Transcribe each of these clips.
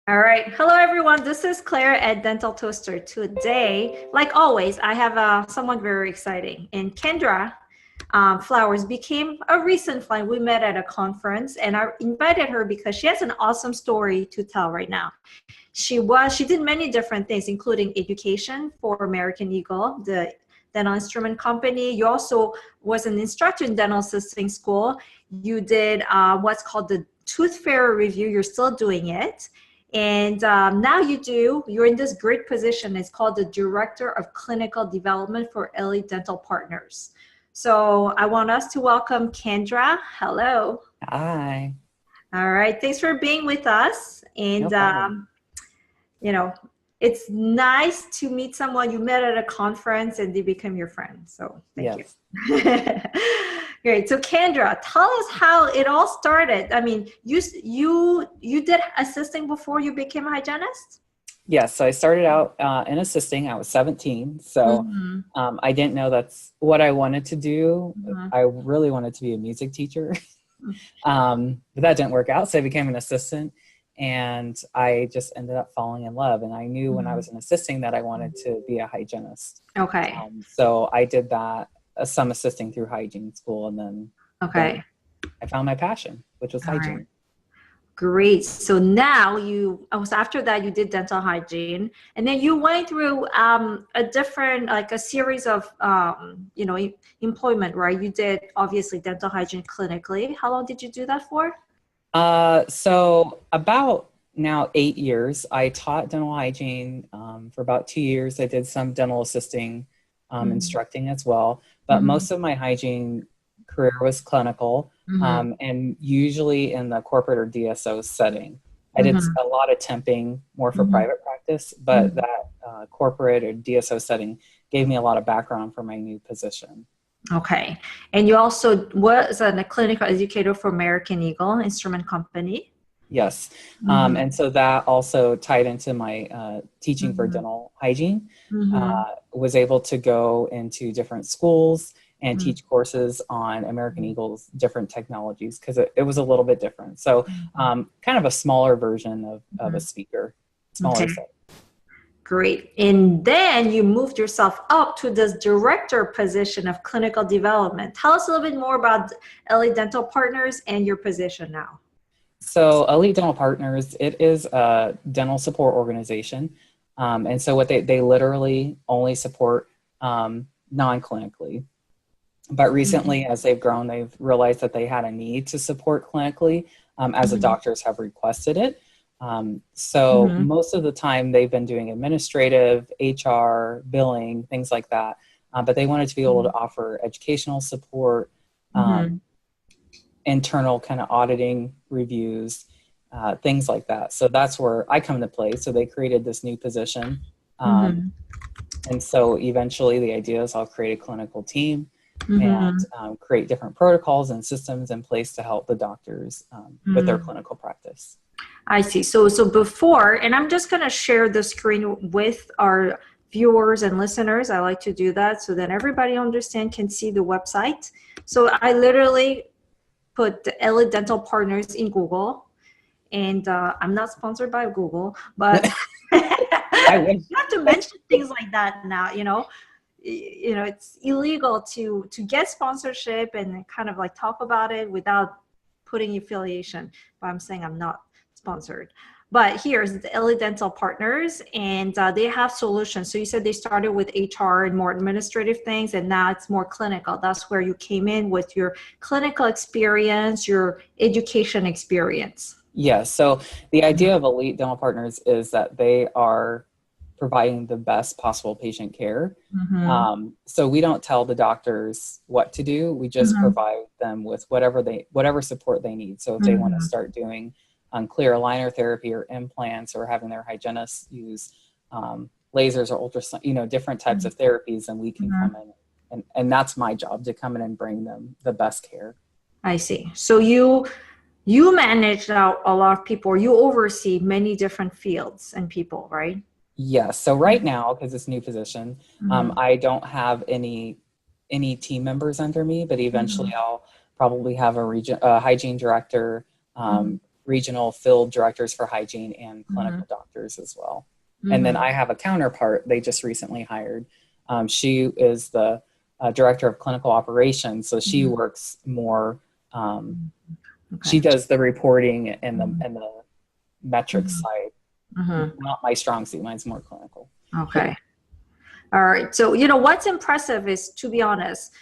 All right. Hello, everyone. This is Claire at Dental Toaster. Today, like always, I have someone very exciting. And Kendra Flowers became a recent friend. We met at a conference, and I invited her because she has an awesome story to tell right now. She did many different things, including education for American Eagle, the dental instrument company. You also was an instructor in dental assisting school. You did what's called the tooth fairy review. You're still doing it. And now you're in this great position. It's called the Director of Clinical Development for Elite Dental Partners. So I want us to welcome Kendra. Hello. Hi. All right. Thanks for being with us. And, No problem. it's nice to meet someone you met at a conference and they become your friend. So thank you. Yes. Great. So Kendra, tell us how it all started. I mean, you did assisting before you became a hygienist? Yes. So I started out in assisting. I was 17. So I didn't know that's what I wanted to do. I really wanted to be a music teacher, but that didn't work out. So I became an assistant and I just ended up falling in love. And I knew when I was an assisting that I wanted to be a hygienist. Okay. So I did that, some assisting through hygiene school. And then I found my passion, which was hygiene. Right. Great. So now after that you did dental hygiene, and then you went through a series of employment, right? You did obviously dental hygiene clinically. How long did you do that for? So about now 8 years. I taught dental hygiene for about 2 years. I did some dental assisting, instructing as well, but most of my hygiene career was clinical, and usually in the corporate or DSO setting. I did a lot of temping more for private practice, but that corporate or DSO setting gave me a lot of background for my new position. Okay. And you also was a clinical educator for American Eagle Instrument Company. Yes. And so that also tied into my teaching for dental hygiene. Was able to go into different schools and teach courses on American Eagle's different technologies because it was a little bit different. So kind of a smaller version of a speaker, smaller set. Great. And then you moved yourself up to this director position of clinical development. Tell us a little bit more about Elite Dental Partners and your position now. So Elite Dental Partners, it is a dental support organization. And so what they literally only support non-clinically. But recently, as they've grown, they've realized that they had a need to support clinically as the doctors have requested it. So most of the time they've been doing administrative, HR, billing, things like that. But they wanted to be able to offer educational support, internal kind of auditing reviews, things like that. So that's where I come into play. So they created this new position. And so eventually the idea is I'll create a clinical team and create different protocols and systems in place to help the doctors with their clinical practice. I see. So before, and I'm just going to share the screen with our viewers and listeners. I like to do that so that everybody can see the website. So I literally put the Elite Dental Partners in Google, and I'm not sponsored by Google, but you have to mention things like that now, it's illegal to get sponsorship and kind of like talk about it without putting affiliation, but I'm saying I'm not sponsored. But here's the Elite Dental Partners, and they have solutions. So you said they started with HR and more administrative things, and now it's more clinical. That's where you came in with your clinical experience, your education experience. Yes. So the idea of Elite Dental Partners is that they are providing the best possible patient care. So we don't tell the doctors what to do. We just provide them with whatever support they need. So if they want to start doing clear aligner therapy or implants or having their hygienists use lasers or ultrasound, different types of therapies, then we can come in. And that's my job, to come in and bring them the best care. I see. So you manage out a lot of people, or you oversee many different fields and people, right? Yes. So right now, because it's a new position, I don't have any team members under me, but eventually I'll probably have a hygiene director, regional field directors for hygiene and clinical doctors as well. And then I have a counterpart they just recently hired. She is the director of clinical operations. So she works more, she does the reporting and the metrics side. Not my strong suit, mine's more clinical. Okay. All right. So, you know, what's impressive is, to be honest,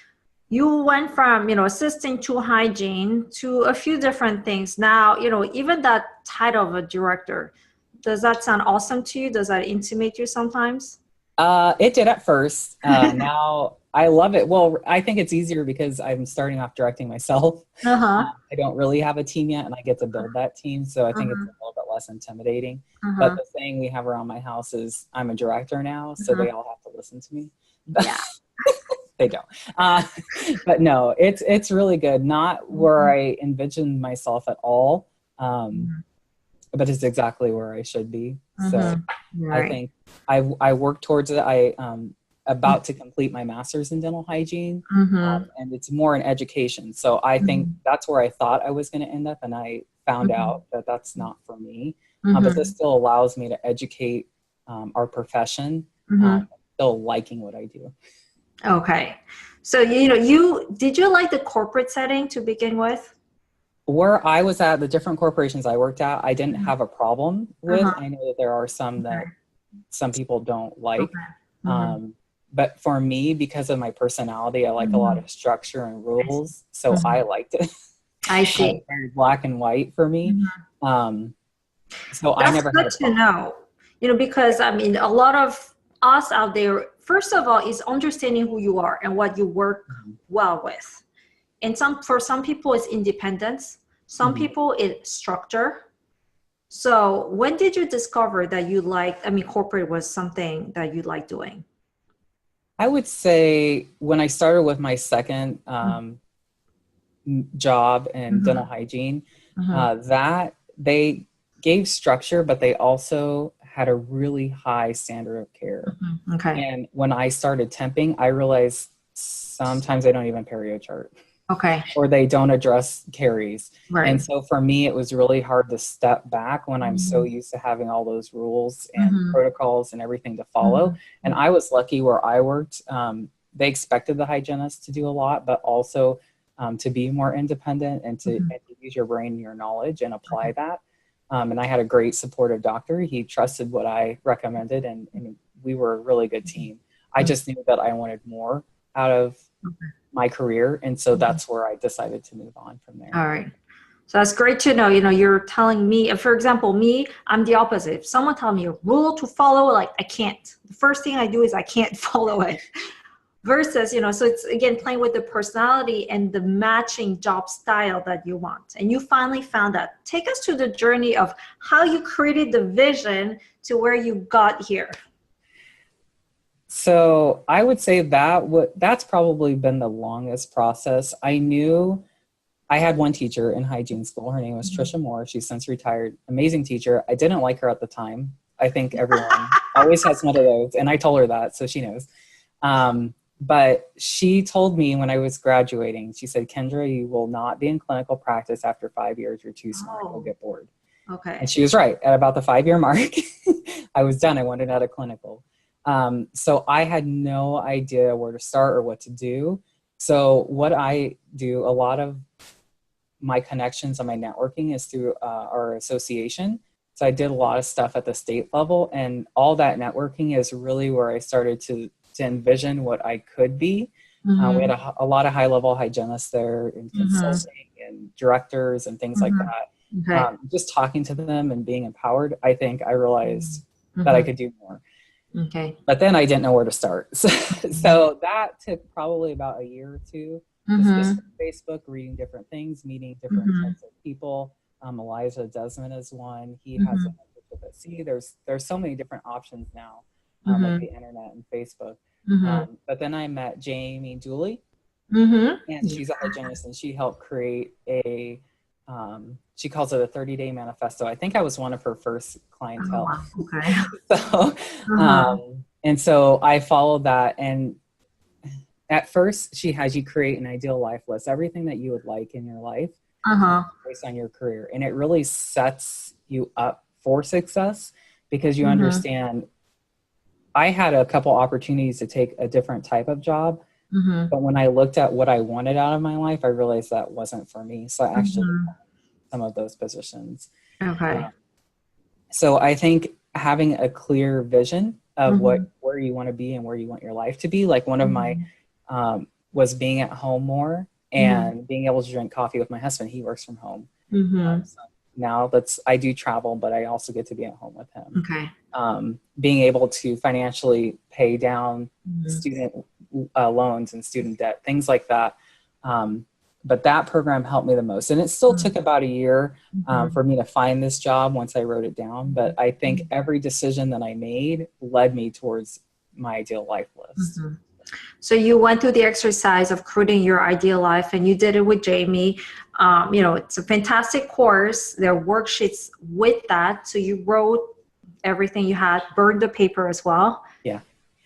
you went from, you know, assisting to hygiene to a few different things. Now, you know, even that title of a director, does that sound awesome to you? Does that intimidate you sometimes? It did at first. Now I love it. Well, I think it's easier because I'm starting off directing myself. I don't really have a team yet, and I get to build that team. So I think it's a little bit less intimidating. But the thing we have around my house is I'm a director now, so they all have to listen to me. Yeah. They don't. But no, it's really good. Not where I envisioned myself at all. But it's exactly where I should be. So I think I work towards it. I'm about to complete my master's in dental hygiene, and it's more in education. So I think that's where I thought I was going to end up, and I found out that that's not for me. But this still allows me to educate our profession, still liking what I do. Okay. So, you know, did you like the corporate setting to begin with? Where I was at, the different corporations I worked at, I didn't have a problem with. I know that there are some that some people don't like. But for me, because of my personality, I like a lot of structure and rules. So I liked it. I see. Very black and white for me. So That's I never good had a to problem. know, you know, because I mean, a lot of us out there, first of all, is understanding who you are and what you work well with. And for some people, it's independence. Some people, it's structure. So when did you discover that you liked, I mean, corporate was something that you like doing? I would say when I started with my second job in dental hygiene, that they gave structure, but they also had a really high standard of care. Okay. And when I started temping, I realized sometimes they don't even perio chart. Okay. Or they don't address caries. Right. And so for me, it was really hard to step back when I'm so used to having all those rules and protocols and everything to follow. And I was lucky where I worked. They expected the hygienist to do a lot, but also to be more independent and to use your brain and your knowledge and apply that. And I had a great supportive doctor. He trusted what I recommended, and we were a really good team. I just knew that I wanted more out of my career. And so that's where I decided to move on from there. All right. So that's great to know. You know, you're telling me, for example, me, I'm the opposite. If someone tells me a rule to follow, like I can't. The first thing I do is I can't follow it. Versus, you know, so it's again playing with the personality and the matching job style that you want. And you finally found that. Take us to the journey of how you created the vision to where you got here. So I would say that's probably been the longest process. I knew I had one teacher in hygiene school. Her name was Trisha Moore. She's since retired. Amazing teacher. I didn't like her at the time. I think everyone always has one of those. And I told her that, so she knows. But she told me when I was graduating, she said, Kendra, you will not be in clinical practice after 5 years. You're too smart. You'll get bored. Okay. And she was right. At about the 5-year mark, I was done. I wanted out of clinical. So I had no idea where to start or what to do. So what I do, a lot of my connections and my networking is through our association. So I did a lot of stuff at the state level, and all that networking is really where I started to envision what I could be. We had a lot of high-level hygienists there in consulting and directors and things like that. Just talking to them and being empowered, I think I realized that I could do more. Okay. But then I didn't know where to start. So that took probably about a year or two. Just Facebook, reading different things, meeting different types of people. Elijah Desmond is one. He has a membership at sea. There's so many different options now, like the internet and Facebook. But then I met Jamie Dooley, and she's a hygienist, and she helped create a, she calls it a 30-day manifesto. I think I was one of her first clientele. Oh, wow. Okay. So, and so I followed that, and at first she has you create an ideal life list, everything that you would like in your life based on your career. And it really sets you up for success because you understand I had a couple opportunities to take a different type of job. But when I looked at what I wanted out of my life, I realized that wasn't for me. So I actually some of those positions. Okay. So I think having a clear vision of where you want to be and where you want your life to be, like one of my was being at home more and being able to drink coffee with my husband. He works from home. So now I do travel, but I also get to be at home with him. Okay. Being able to financially pay down student loans and student debt, things like that. But that program helped me the most. And it still took about a year for me to find this job once I wrote it down. But I think every decision that I made led me towards my ideal life list. So you went through the exercise of creating your ideal life, and you did it with Jamie. It's a fantastic course. There are worksheets with that. So you wrote everything you had, burned the paper as well. Yeah.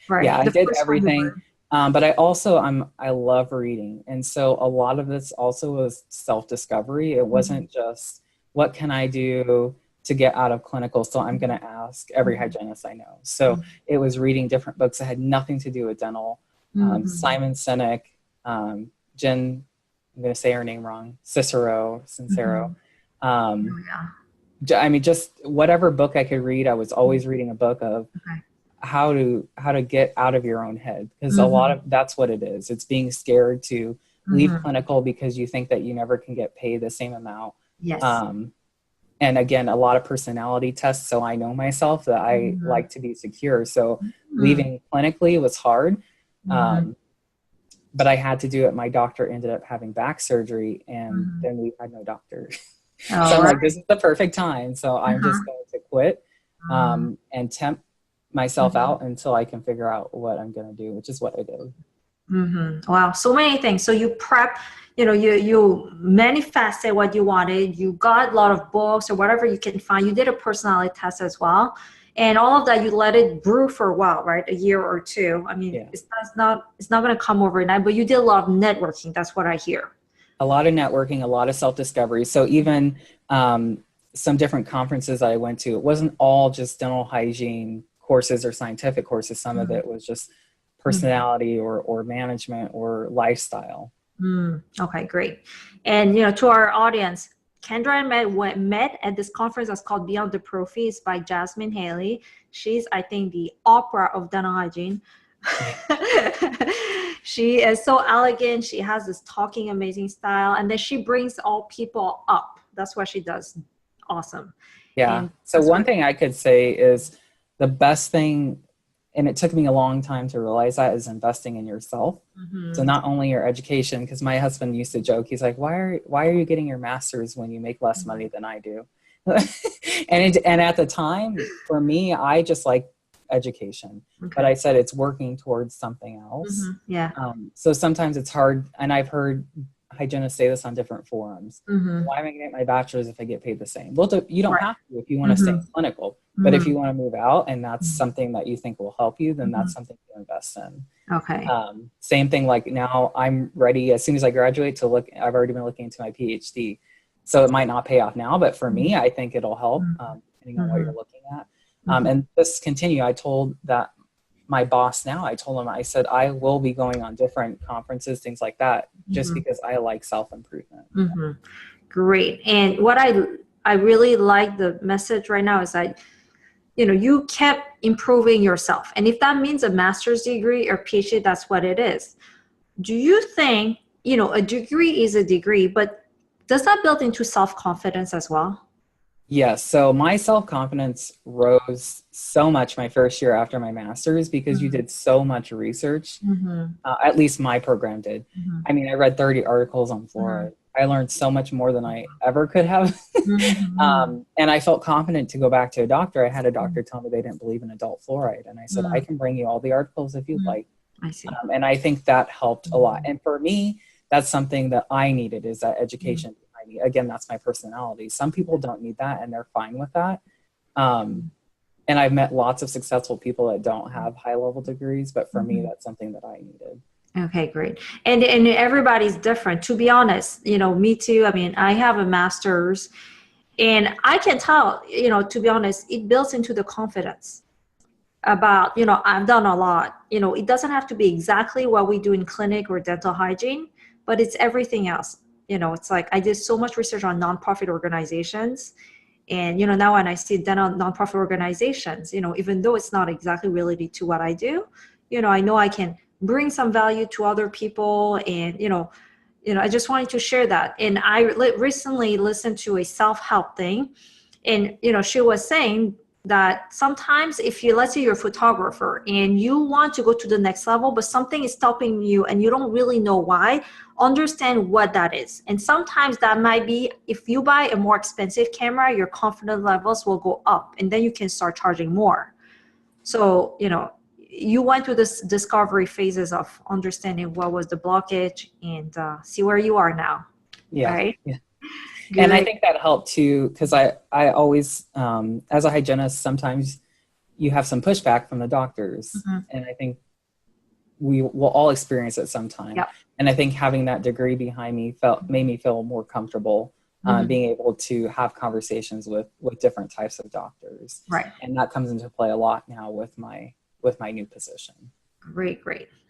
Right. Yeah, I did everything. But I also, I love reading. And so a lot of this also was self-discovery. It wasn't just, what can I do to get out of clinical? So I'm going to ask every hygienist I know. So it was reading different books that had nothing to do with dental. Simon Sinek, Jen, I'm going to say her name wrong, Sincero. I mean, just whatever book I could read, I was always reading a book of how to get out of your own head, because a lot of that's what it is. It's being scared to leave clinical because you think that you never can get paid the same amount. Yes. And again, a lot of personality tests. So I know myself that I like to be secure. So leaving clinically was hard. But I had to do it. My doctor ended up having back surgery, and then we had no doctor. So I'm like, this is the perfect time. So I'm just going to quit and temp myself out until I can figure out what I'm going to do, which is what I did. Wow. So many things. So you prep, you manifested what you wanted. You got a lot of books or whatever you can find. You did a personality test as well. And all of that, you let it brew for a while, right? A year or two. I mean, it's not going to come overnight, but you did a lot of networking. That's what I hear. A lot of networking, a lot of self-discovery. So even some different conferences I went to, it wasn't all just dental hygiene courses or scientific courses. Some of it was just personality or management or lifestyle. Okay, great. And, to our audience, Kendra and I met at this conference that's called Bianca Profis by Jasmine Haley. She's, I think, the opera of dental hygiene. She is so elegant. She has this talking amazing style, and then she brings all people up. That's what she does. Awesome. Yeah. And so one thing I could say is the best thing, and it took me a long time to realize that, is investing in yourself. So not only your education, because my husband used to joke, he's like, why are you getting your master's when you make less money than I do? and at the time, for me, I just like education, but I said it's working towards something else. So sometimes it's hard, and I've heard hygienists say this on different forums. Why am I going to get my bachelor's if I get paid the same? Well, you don't have to if you want to stay clinical, but if you want to move out and that's something that you think will help you, then that's something to invest in. Okay. Same thing, like now I'm ready as soon as I graduate to look. I've already been looking into my PhD, so it might not pay off now, but for me, I think it'll help depending on what you're looking at. And this continue. I told that my boss now, I told him, I said, I will be going on different conferences, things like that, just because I like self-improvement. Great. And what I really like the message right now is that, you kept improving yourself. And if that means a master's degree or PhD, that's what it is. Do you think, a degree is a degree, but does that build into self-confidence as well? Yes. So my self-confidence rose so much my first year after my master's because you did so much research. At least my program did. I mean, I read 30 articles on fluoride. I learned so much more than I ever could have. And I felt confident to go back to a doctor. I had a doctor tell me they didn't believe in adult fluoride. And I said, I can bring you all the articles if you'd like. I see. And I think that helped a lot. And for me, that's something that I needed, is that education. Again, that's my personality. Some people don't need that and they're fine with that. And I've met lots of successful people that don't have high level degrees, but for me, that's something that I needed. Okay, great. And everybody's different. To be honest, me too. I mean, I have a master's, and I can tell, to be honest, it builds into the confidence about, I've done a lot. It doesn't have to be exactly what we do in clinic or dental hygiene, but it's everything else. It's like I did so much research on nonprofit organizations. And, now when I see dental nonprofit organizations, even though it's not exactly related to what I do, I know I can bring some value to other people. And, I just wanted to share that. And I recently listened to a self-help thing. And, she was saying that sometimes if you, let's say you're a photographer and you want to go to the next level, but something is stopping you and you don't really know why, understand what that is. And sometimes that might be, if you buy a more expensive camera, your confidence levels will go up and then you can start charging more. So, you went through this discovery phases of understanding what was the blockage and see where you are now. Yeah. Right? Yeah. And I think that helped too, because I always, as a hygienist, sometimes you have some pushback from the doctors. Mm-hmm. And I think we will all experience it sometime. Yep. And I think having that degree behind me made me feel more comfortable being able to have conversations with different types of doctors. Right. And that comes into play a lot now with my new position. Great.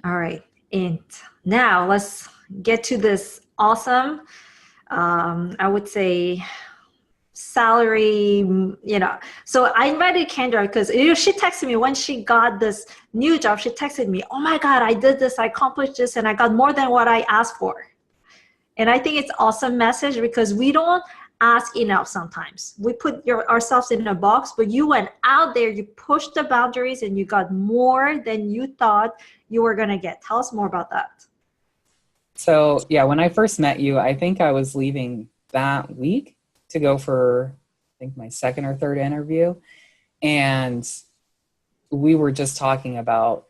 All right. And now let's get to this awesome, I would say, salary, So I invited Kendra because she texted me when she got this new job. She texted me, "Oh my God, I did this, I accomplished this, and I got more than what I asked for." And I think it's awesome message because we don't ask enough sometimes. We put ourselves in a box, but you went out there, you pushed the boundaries, and you got more than you thought you were going to get. Tell us more about that. So, yeah, when I first met you, I think I was leaving that week to go for, I think, my second or third interview. And we were just talking about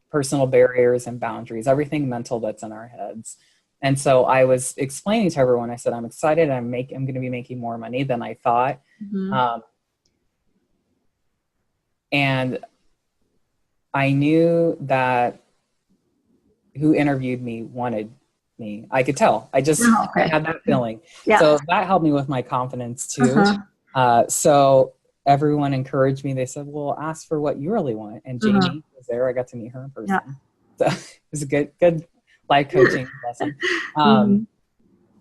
personal barriers and boundaries, everything mental that's in our heads. And so I was explaining to everyone, I said, I'm excited. I'm going to be making more money than I thought. Mm-hmm. And I knew that who interviewed me wanted me. I could tell. I had that feeling. Yeah. So that helped me with my confidence too. Uh-huh. So everyone encouraged me. They said, well, ask for what you really want. And Jamie was there. I got to meet her in person. Yeah. So it was a good life coaching lesson.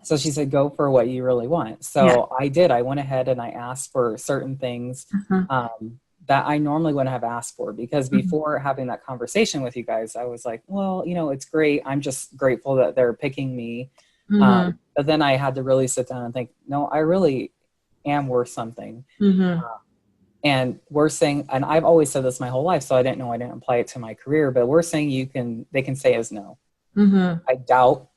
So she said, go for what you really want. So I did. I went ahead and I asked for certain things that I normally wouldn't have asked for, because before having that conversation with you guys, I was like, well, it's great. I'm just grateful that they're picking me. But then I had to really sit down and think, no, I really am worth something. And we're saying, and I've always said this my whole life, so I didn't apply it to my career, but we're saying they can say as no. I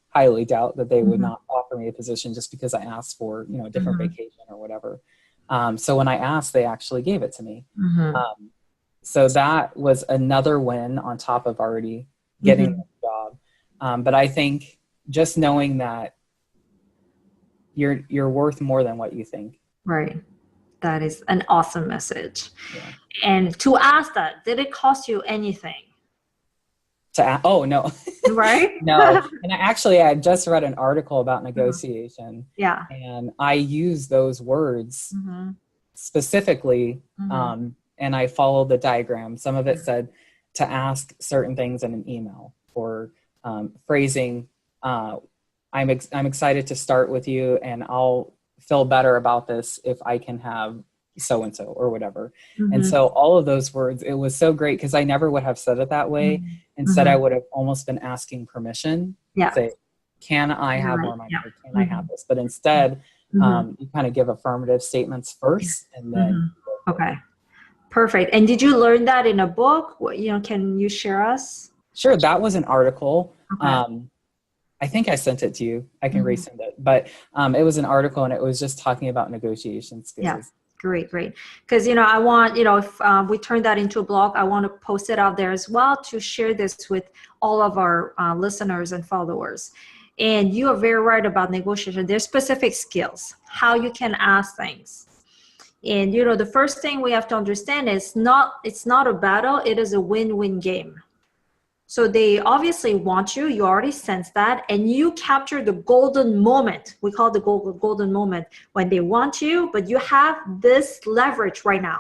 highly doubt that they would not offer me a position just because I asked for, a different vacation or whatever. So when I asked, they actually gave it to me. So that was another win on top of already getting the job. But I think just knowing that you're worth more than what you think. Right. That is an awesome message. Yeah. And to ask that, did it cost you anything? Oh, no. Right? No. And I just read an article about negotiation. Yeah. And I use those words specifically, and I followed the diagram. Some of it said to ask certain things in an email, or phrasing, I'm excited to start with you, and I'll feel better about this if I can have so-and-so or whatever. And so all of those words, it was so great because I never would have said it that way. Instead, I would have almost been asking permission to say, can I have more money? Or can I have this? But instead, you kind of give affirmative statements first, and then. Okay. Perfect. And did you learn that in a book? Can you share us? Sure. That was an article. Okay. I think I sent it to you. I can resend it. But it was an article, and it was just talking about negotiation skills. Yeah. Great. Because, I want, if we turn that into a blog, I want to post it out there as well to share this with all of our listeners and followers. And you are very right about negotiation. There's specific skills, how you can ask things. And, the first thing we have to understand is it's not a battle. It is a win-win game. So they obviously want you. You already sense that, and you capture the golden moment. We call it the golden moment when they want you, but you have this leverage right now.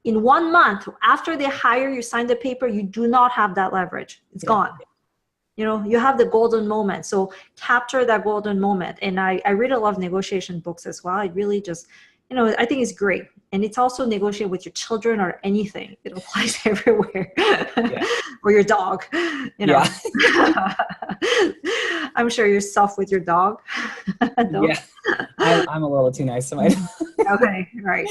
In 1 month after they hire you, sign the paper, you do not have that leverage. It's gone. You know, you have the golden moment. So capture that golden moment. And I really love negotiation books as well. I really just, you know, I think it's great. And it's also negotiate with your children or anything. It applies everywhere. Or your dog, you know. I'm sure you're soft with your dog. Yeah, I'm a little too nice to my dog. Okay, right.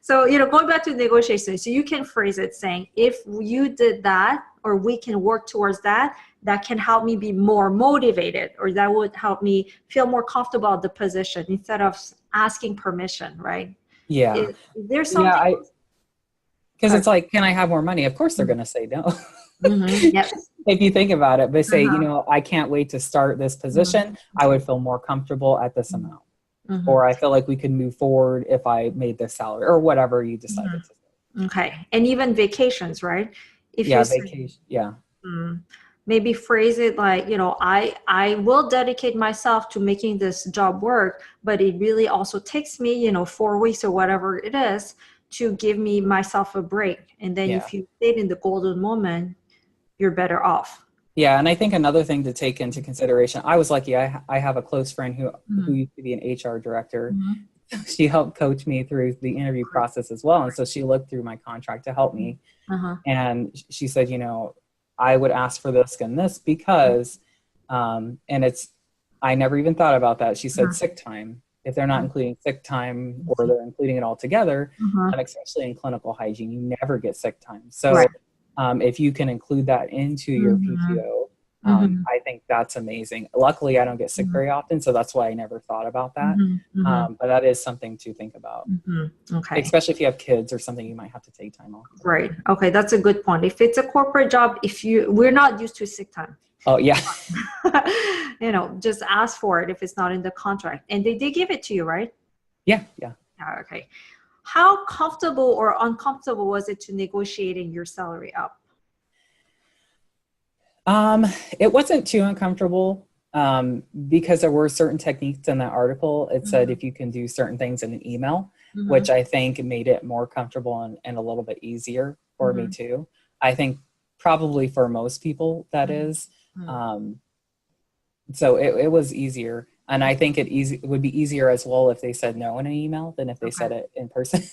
So, you know, going back to negotiation, so you can phrase it saying, if you did that, or we can work towards that, that can help me be more motivated, or that would help me feel more comfortable at the position instead of asking permission, right? Yeah. There's something. Because it's like, can I have more money? Of course they're going to say no. Yes. If you think about it, but say, you know, I can't wait to start this position. I would feel more comfortable at this amount. Or I feel like we could move forward if I made this salary, or whatever you decided to do. Okay. And even vacations, right? If vacation. Maybe phrase it like, you know, I will dedicate myself to making this job work, but it really also takes me, you know, 4 weeks or whatever it is to give me myself a break. And then if you stayed in the golden moment, you're better off. Yeah. And I think another thing to take into consideration, I was lucky. I have a close friend who used to be an HR director. She helped coach me through the interview process as well. And so she looked through my contract to help me. And she said, you know, I would ask for this and this because, and I never even thought about that. She said sick time. If they're not including sick time or they're including it all together, and especially in clinical hygiene, you never get sick time. So if you can include that into your PTO, I think that's amazing. Luckily, I don't get sick very often, so that's why I never thought about that. But that is something to think about. Okay. Especially if you have kids or something, you might have to take time off. Right. Okay, that's a good point. If it's a corporate job, we're not used to sick time. Oh, yeah. You know, just ask for it if it's not in the contract. And they give it to you, right? Yeah. Okay. How comfortable or uncomfortable was it to negotiating your salary up? It wasn't too uncomfortable because there were certain techniques in that article. It said if you can do certain things in an email, which I think made it more comfortable and a little bit easier for me too. I think probably for most people that is. So it was easier. And I think it would be easier as well if they said no in an email than if they said it in person.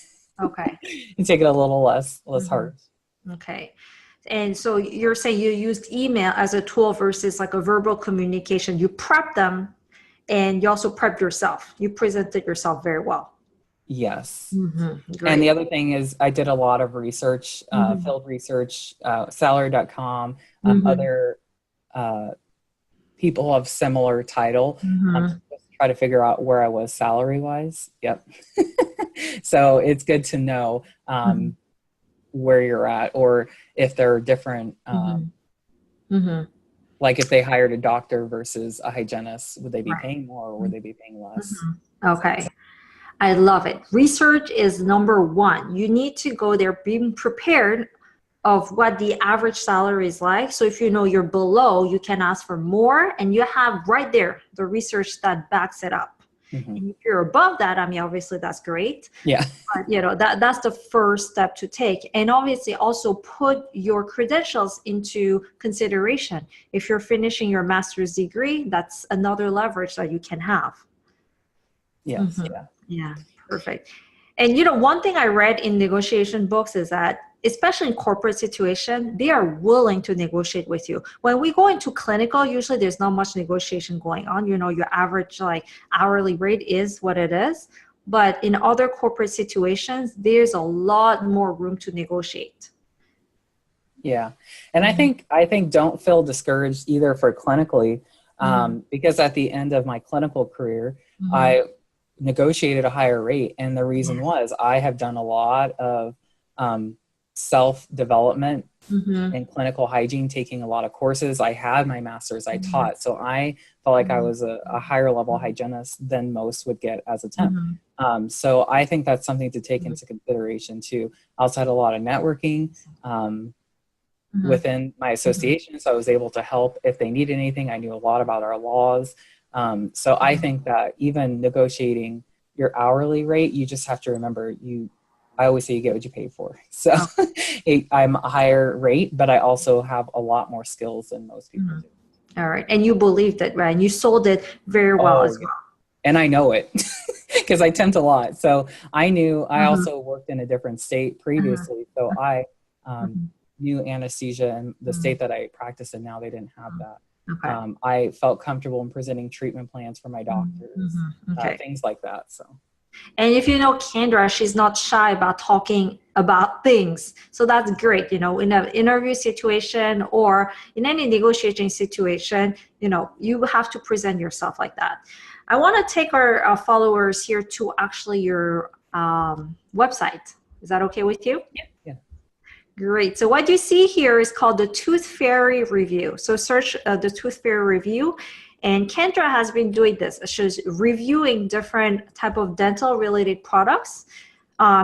Okay. And take it a little less hard. Okay. And so you're saying you used email as a tool versus like a verbal communication. You prepped them and you also prepped yourself. You presented yourself very well. Yes. And the other thing is I did a lot of research, field research, salary.com, other people of similar title, to try to figure out where I was salary wise. Yep. So it's good to know where you're at, or if there are different, like if they hired a doctor versus a hygienist, would they be paying more or would they be paying less? Okay. I love it. Research is number one. You need to go there being prepared of what the average salary is like. So if you know you're below, you can ask for more, and you have right there the research that backs it up. And if you're above that, I mean, obviously that's great. Yeah. But, you know, that's the first step to take. And obviously also put your credentials into consideration. If you're finishing your master's degree, that's another leverage that you can have. Yes. Yeah, perfect. And, you know, one thing I read in negotiation books is that, especially in corporate situation, they are willing to negotiate with you. When we go into clinical, usually there's not much negotiation going on. You know, your average like hourly rate is what it is. But in other corporate situations, there's a lot more room to negotiate. Yeah. And I think don't feel discouraged either for clinically, because at the end of my clinical career, I negotiated a higher rate. And the reason was I have done a lot of self-development in clinical hygiene, taking a lot of courses. I had my master's, I taught. So I felt like I was a higher level hygienist than most would get as a temp. So I think that's something to take into consideration too. I also had a lot of networking. within my association. So I was able to help if they needed anything. I knew a lot about our laws. So I think that even negotiating your hourly rate, you just have to remember I always say you get what you pay for. So I'm a higher rate, but I also have a lot more skills than most people do. All right. And you believed it, right? And you sold it very well as well. And I know it because I tempt a lot. So I knew I also worked in a different state previously. So I knew anesthesia, and the state that I practiced in now, they didn't have that. Okay. I felt comfortable in presenting treatment plans for my doctors, things like that. So. And if you know Kendra, she's not shy about talking about things. So that's great. You know, in an interview situation or in any negotiating situation, you know, you have to present yourself like that. I want to take our followers here to actually your website. Is that okay with you? Yeah. Great. So what you see here is called the Tooth Fairy Review. So search the Tooth Fairy Review. And Kendra has been doing this. She's reviewing different type of dental related products,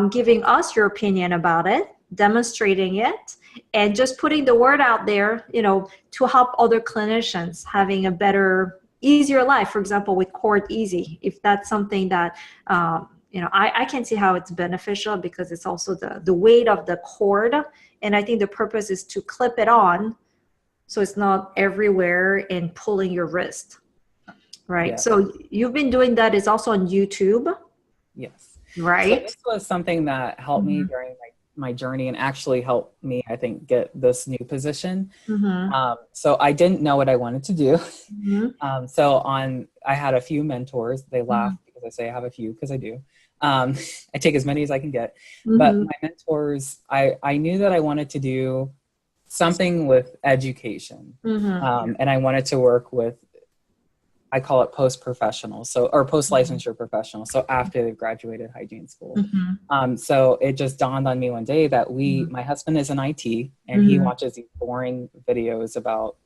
giving us your opinion about it, demonstrating it, and just putting the word out there, you know, to help other clinicians having a better, easier life. For example, with Cord Easy, if that's something that, you know, I can see how it's beneficial because it's also the weight of the cord. And I think the purpose is to clip it on so it's not everywhere and pulling your wrist, right? Yeah. So you've been doing that. It's also on YouTube. Yes. Right. So this was something that helped me during my journey and actually helped me, I think, get this new position. So I didn't know what I wanted to do. I had a few mentors. They laugh because I say I have a few, because I do. I take as many as I can get. But my mentors, I knew that I wanted to do something with education. And I wanted to work with, I call it post-professional, or post-licensure professional. So after they've graduated hygiene school. So it just dawned on me one day that my husband is in IT and he watches these boring videos about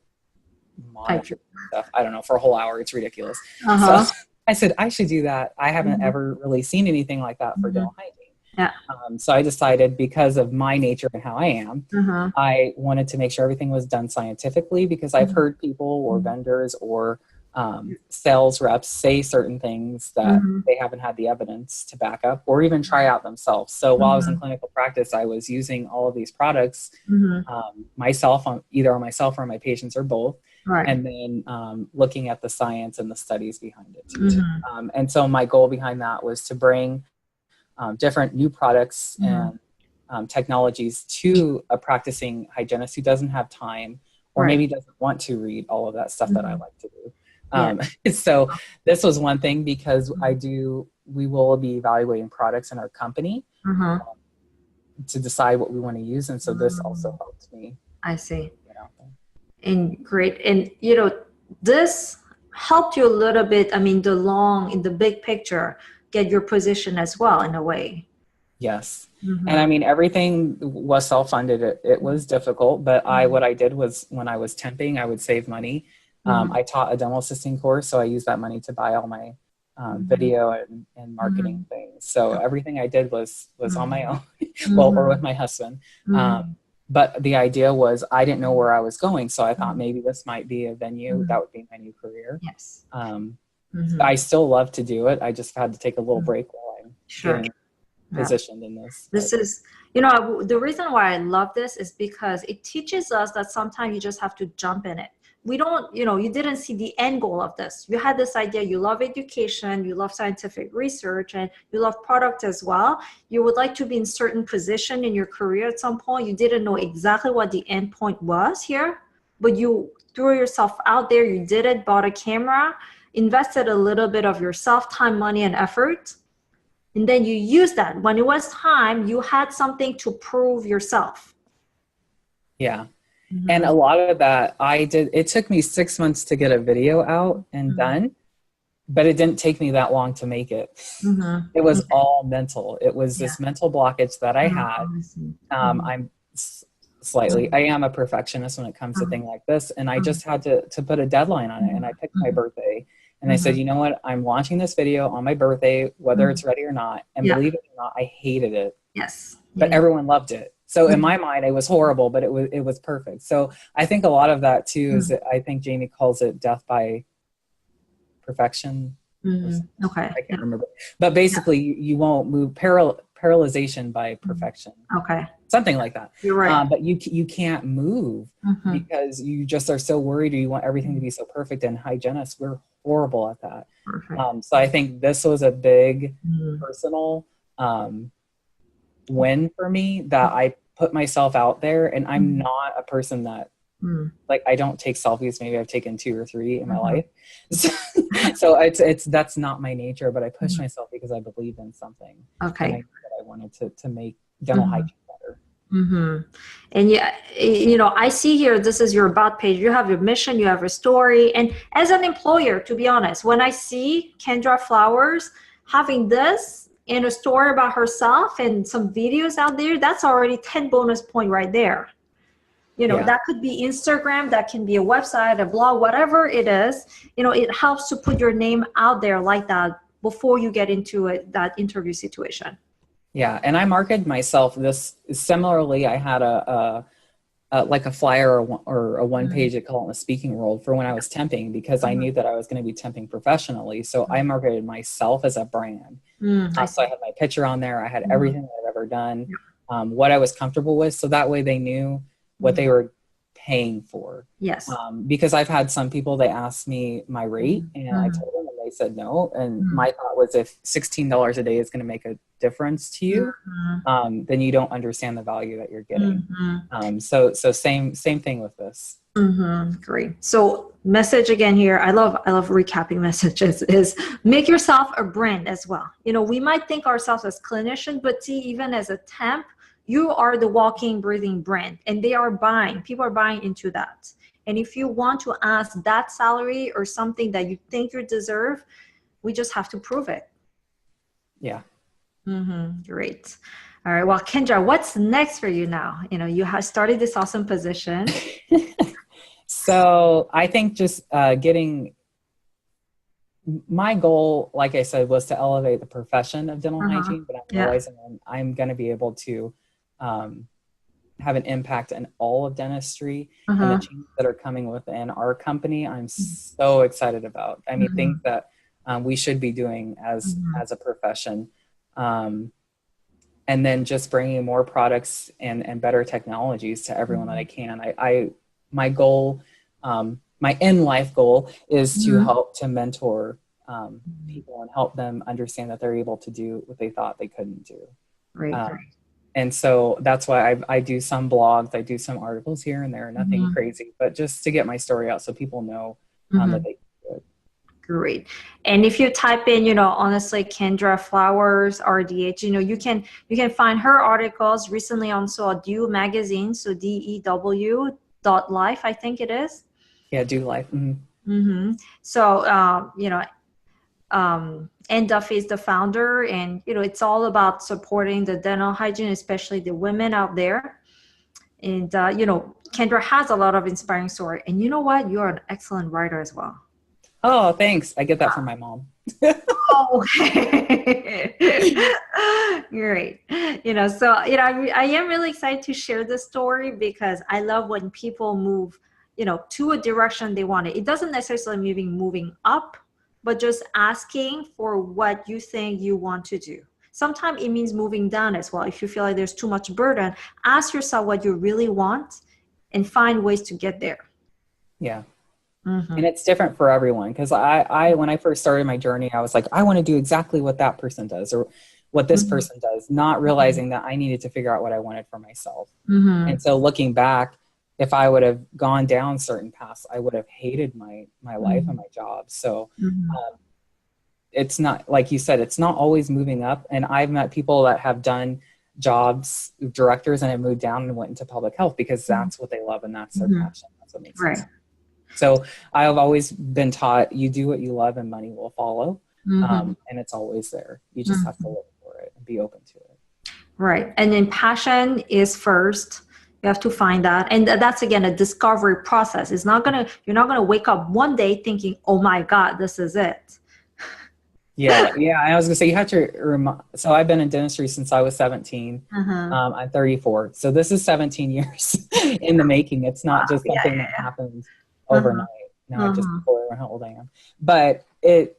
monitoring stuff. I don't know, for a whole hour. It's ridiculous. So I said, I should do that. I haven't ever really seen anything like that for dental hygiene. Yeah. So I decided, because of my nature and how I am, I wanted to make sure everything was done scientifically, because I've heard people or vendors or sales reps say certain things that they haven't had the evidence to back up or even try out themselves. So while I was in clinical practice, I was using all of these products myself, either on myself or on my patients, or both. Right. And then looking at the science and the studies behind it too. And so my goal behind that was to bring different new products and technologies to a practicing hygienist who doesn't have time or maybe doesn't want to read all of that stuff that I like to do. So this was one thing, because we will be evaluating products in our company to decide what we want to use. And so this also helps me. I see. And great. And, you know, this helped you a little bit. I mean, in the big picture, get your position as well, in a way. Yes. And I mean, everything was self-funded. It was difficult, but what I did was, when I was temping, I would save money. I taught a dental assisting course, so I used that money to buy all my video and marketing things. So everything I did was on my own, or with my husband. But the idea was, I didn't know where I was going. So I thought maybe this might be a venue that would be my new career. Yes. I still love to do it. I just had to take a little break while I'm getting positioned in this. This is, you know, the reason why I love this is because it teaches us that sometimes you just have to jump in it. We don't, you know, you didn't see the end goal of this. You had this idea, you love education, you love scientific research, and you love product as well. You would like to be in certain position in your career at some point. You didn't know exactly what the end point was here, but you threw yourself out there, you did it, bought a camera, invested a little bit of yourself, time, money, and effort. And then you used that. When it was time, you had something to prove yourself. Yeah. And a lot of that it took me 6 months to get a video out and done, but it didn't take me that long to make it. It was all mental. It was this mental blockage that I had. I am a perfectionist when it comes to things like this. And I just had to put a deadline on it. And I picked my birthday. And I said, you know what? I'm launching this video on my birthday, whether it's ready or not. And believe it or not, I hated it. Yes. But everyone loved it. So in my mind, it was horrible, but it was perfect. So I think a lot of that too is that I think Jamie calls it death by perfection. Okay. I can't remember, but basically you won't move paralyzation by perfection. Okay. Something like that. You're right. But you can't move because you just are so worried, or you want everything to be so perfect. And hygienists, we're horrible at that. Perfect. So I think this was a big personal win for me, that I put myself out there, and I'm not a person that like, I don't take selfies. Maybe I've taken 2 or 3 in my life. So it's that's not my nature, but I push myself because I believe in something. Okay. And I knew that I wanted to make dental hygiene better. And yeah, you know, I see here, this is your about page. You have your mission, you have a story. And as an employer, to be honest, when I see Kendra Flowers having this and a story about herself and some videos out there, that's already 10 bonus point right there. You know, that could be Instagram, that can be a website, a blog, whatever it is. You know, it helps to put your name out there like that before you get into that interview situation. Yeah, and I marketed myself this similarly. I had like a flyer or a one page, I call it, in the speaking world for when I was temping, because I knew that I was going to be temping professionally. So I marketed myself as a brand. So I had my picture on there. I had everything that I've ever done, what I was comfortable with. So that way they knew what they were paying for. Yes. Because I've had some people, they asked me my rate and I told them, and they said no. And my thought was, if $16 a day is going to make a difference to you, then you don't understand the value that you're getting. So same thing with this. Great. So message again here, I love recapping messages, is make yourself a brand as well. You know, we might think ourselves as clinicians, but see, even as a temp, you are the walking, breathing brand, and they are buying. People are buying into that. And if you want to ask that salary or something that you think you deserve, we just have to prove it. Yeah. Great. All right. Well, Kendra, what's next for you now? You know, you have started this awesome position. So I think just getting, my goal, like I said, was to elevate the profession of dental hygiene, but I'm realizing I'm going to be able to have an impact in all of dentistry and the changes that are coming within our company. I'm so excited about. I mean, things that we should be doing as a profession. And then just bringing more products and better technologies to everyone that I can. My goal, my in-life goal is to help to mentor people and help them understand that they're able to do what they thought they couldn't do. Right. And so that's why I do some blogs, I do some articles here and there, nothing crazy, but just to get my story out so people know that they can do it. Great. And if you type in, you know, honestly, Kendra Flowers, RDH, you know, you can find her articles recently on Dew magazine, so DEW.life, I think it is. Yeah, Do Life. So, you know, Ann Duffy is the founder, and, you know, it's all about supporting the dental hygiene, especially the women out there. And, you know, Kendra has a lot of inspiring story. And you know what? You're an excellent writer as well. Oh, thanks. I get that from my mom. Oh, great. You know, so, you know, I am really excited to share this story because I love when people move, you know, to a direction they want it. It doesn't necessarily mean moving up, but just asking for what you think you want to do. Sometimes it means moving down as well. If you feel like there's too much burden, ask yourself what you really want and find ways to get there. Yeah. And it's different for everyone. Because I when I first started my journey, I was like, I want to do exactly what that person does or what this person does, not realizing that I needed to figure out what I wanted for myself. And so looking back, if I would have gone down certain paths, I would have hated my life and my job. So it's not, like you said, it's not always moving up. And I've met people that have done jobs, directors, and have moved down and went into public health because that's what they love and that's their passion. That's what makes sense. So I've always been taught, you do what you love and money will follow. And it's always there. You just have to look for it and be open to it. Right. And then passion is first. You have to find that. And that's, again, a discovery process. You're not going to wake up one day thinking, oh my God, this is it. Yeah, yeah. I was gonna say you have to so I've been in dentistry since I was 17. Uh-huh. I'm 34, so this is 17 years in the making. It's not just Yeah, something yeah, that happens yeah. Uh-huh. overnight. Now I just Uh-huh. told everyone how old I am, but it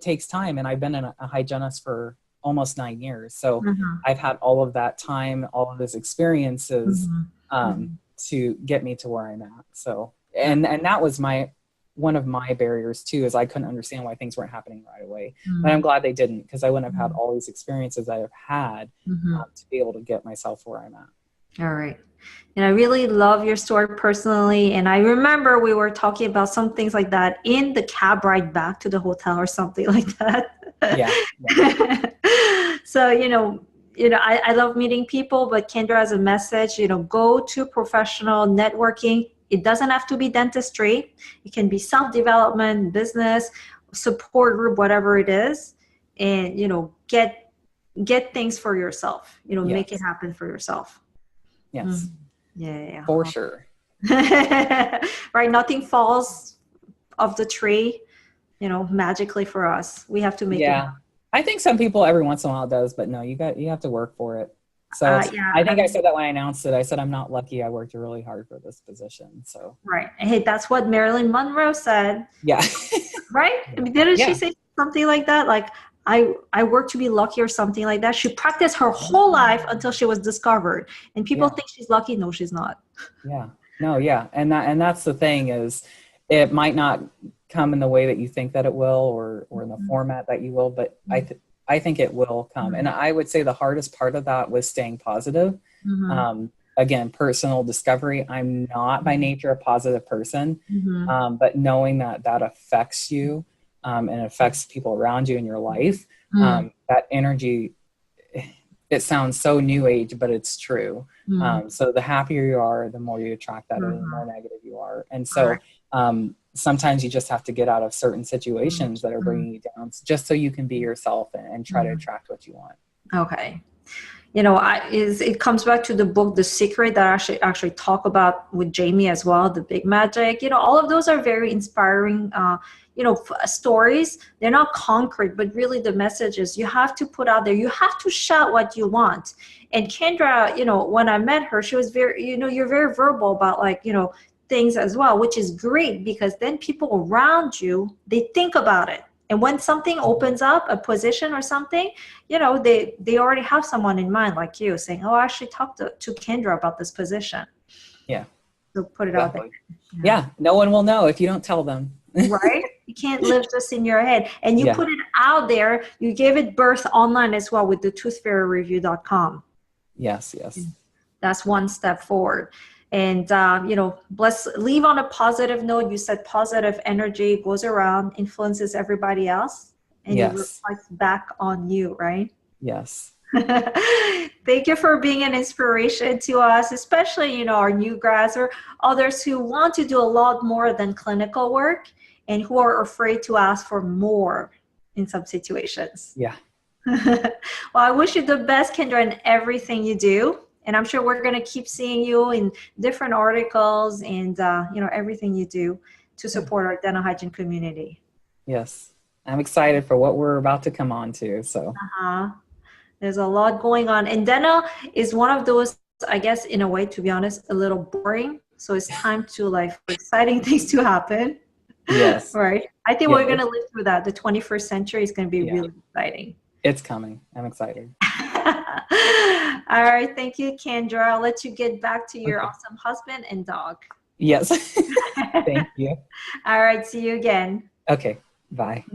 takes time, and I've been a hygienist for almost 9 years, so Uh-huh. I've had all of that time, all of those experiences, Mhm. Mhm. to get me to where I'm at. So, and that was one of my barriers too, is I couldn't understand why things weren't happening right away. But I'm Mhm. glad they didn't, because I wouldn't have had all these experiences I have had, Mhm. to be able to get myself where I'm at. All right. And I really love your story personally. And I remember we were talking about some things like that in the cab ride back to the hotel or something like that. Yeah, yeah, So, I love meeting people, but Kendra has a message, go to professional networking. It doesn't have to be dentistry. It can be self-development, business, support group, whatever it is. And, get things for yourself, make it yes, happen for yourself. yes, Mm. Yeah, for sure. yeah. Right. Nothing falls off the tree, magically for us. We have to make it Yeah, I think some people every once in a while does, but no, you have to work for it. So happen. Yeah. I think I said that when I announced it. I said I'm not lucky. I worked really hard for this position. So Right. Hey, that's what Marilyn Monroe said, yeah, right? I mean, didn't she yeah, say something like that? Like, I work to be lucky or something like that. She practiced her whole life until she was discovered. And people yeah. think she's lucky. No, she's not. Yeah. No, yeah. And that's the thing, is it might not come in the way that you think that it will, or in the format that you will, but I think it will come. And I would say the hardest part of that was staying positive. Mm-hmm. Again, personal discovery. I'm not by nature a positive person, Mm-hmm. but knowing that that affects you, and affects people around you in your life, Mm-hmm. that energy, it sounds so new age, but it's true. So the happier you are, the more you attract that, and the Mm-hmm. more negative you are. And All so right. sometimes you just have to get out of certain situations that are Mm-hmm. bringing you down, just so you can be yourself, and try to attract what you want. Okay. It comes back to the book The Secret that I actually talk about with Jamie as well, the big magic. All of those are very inspiring stories. They're not concrete, but really the message is you have to put out there, you have to shout what you want. And Kendra, when I met her, she was very, you're very verbal about things as well, which is great, because then people around you, they think about it. And when something opens up, a position or something, they already have someone in mind, like you, saying, oh, I actually talked to Kendra about this position. Yeah, So put it out there. exactly. Yeah, no one will know if you don't tell them. Right? You can't live just in your head. And you Yeah. put it out there. You gave it birth online as well with the toothfairyreview.com. Yes, yes. That's one step forward. And, let's leave on a positive note. You said positive energy goes around, influences everybody else, and it Yes. reflects back on you, right? Yes. Thank you for being an inspiration to us, especially, our new grads or others who want to do a lot more than clinical work and who are afraid to ask for more in some situations. Yeah. Well, I wish you the best, Kendra, in everything you do. And I'm sure we're going to keep seeing you in different articles and, everything you do to support our dental hygiene community. Yes. I'm excited for what we're about to come on to. So There's a lot going on. And dental is one of those, I guess, in a way, to be honest, a little boring. So it's time to for exciting things to happen. yes. Right. I think Yeah, we're going to live through that. The 21st century is going to be really exciting. It's coming. I'm excited. All right. Thank you, Kendra. I'll let you get back to your awesome husband and dog. Yes. Thank you. All right. See you again. Okay. Bye.